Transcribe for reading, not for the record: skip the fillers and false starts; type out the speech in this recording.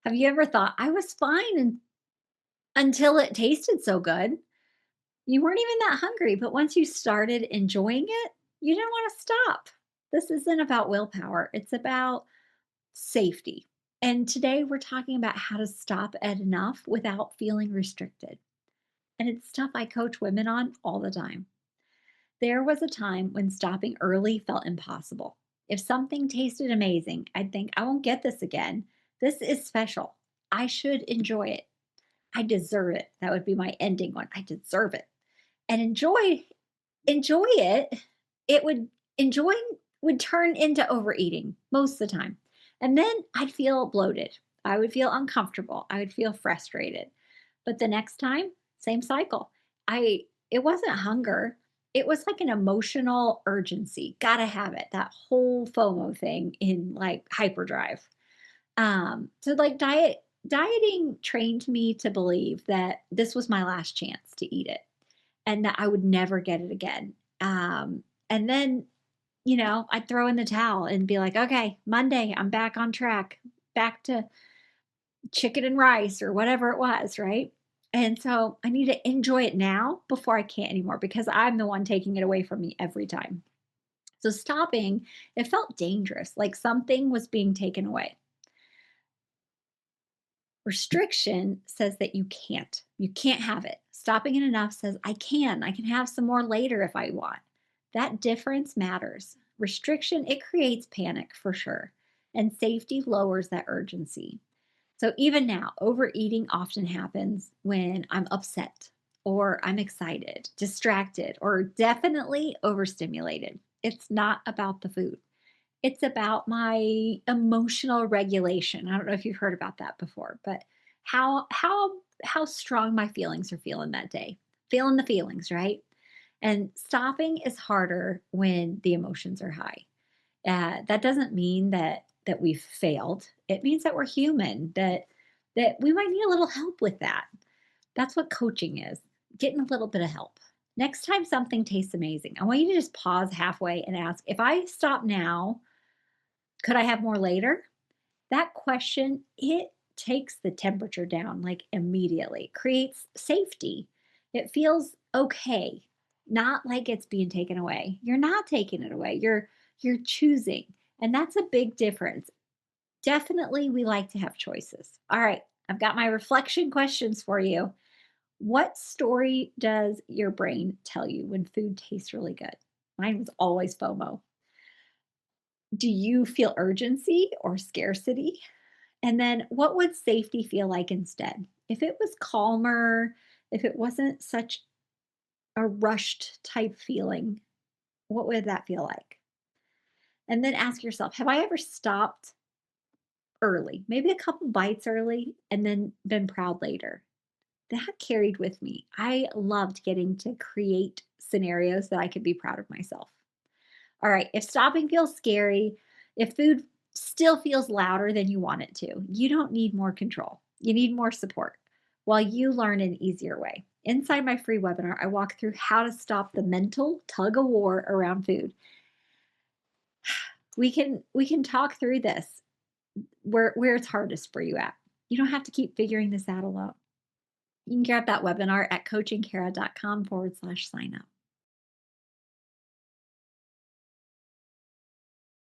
Have you ever thought, I was fine until it tasted so good? You weren't even that hungry, but once you started enjoying it, you didn't want to stop. This isn't about willpower, it's about safety. And today we're talking about how to stop at enough without feeling restricted. And it's stuff I coach women on all the time. There was a time when stopping early felt impossible. If something tasted amazing, I'd think, I won't get this again. This is special. I should enjoy it. I deserve it. That would be my ending one. I deserve it. And enjoy it, it would enjoying would turn into overeating most of the time. And then I'd feel bloated. I would feel uncomfortable. I would feel frustrated. But the next time, same cycle. I It wasn't hunger. It was like an emotional urgency. Gotta have it. That whole FOMO thing in like hyperdrive. So like dieting trained me to believe that this was my last chance to eat it and that I would never get it again. And then, I'd throw in the towel and be like, okay, Monday, I'm back on track, back to chicken and rice or whatever it was, right? And so I need to enjoy it now before I can't anymore because I'm the one taking it away from me every time. So stopping, it felt dangerous, like something was being taken away. Restriction says that you can't. You can't have it. Stopping it enough says, I can. I can have some more later if I want. That difference matters. Restriction, it creates panic for sure. And safety lowers that urgency. So even now, overeating often happens when I'm upset or I'm excited, distracted, or definitely overstimulated. It's not about the food. It's about my emotional regulation. I don't know if you've heard about that before, but how strong my feelings are feeling that day. Feeling the feelings, right? And stopping is harder when the emotions are high. That doesn't mean that we've failed. It means that we're human. That we might need a little help with that. That's what coaching is. Getting a little bit of help. Next time something tastes amazing, I want you to just pause halfway and ask, if I stop now, could I have more later? That question, it takes the temperature down like immediately, creates safety. It feels okay, not like it's being taken away. You're not taking it away. You're choosing. And that's a big difference. Definitely we like to have choices. All right, I've got my reflection questions for you. What story does your brain tell you when food tastes really good? Mine was always FOMO. Do you feel urgency or scarcity? And then what would safety feel like instead? If it was calmer, if it wasn't such a rushed type feeling, what would that feel like? And then ask yourself, have I ever stopped early, maybe a couple bites early, and then been proud later? That carried with me. I loved getting to create scenarios that I could be proud of myself. All right, if stopping feels scary, if food still feels louder than you want it to, you don't need more control. You need more support while you learn an easier way. Inside my free webinar, I walk through how to stop the mental tug of war around food. We can talk through this where it's hardest for you at. You don't have to keep figuring this out alone. You can grab that webinar at coachingkara.com/sign up.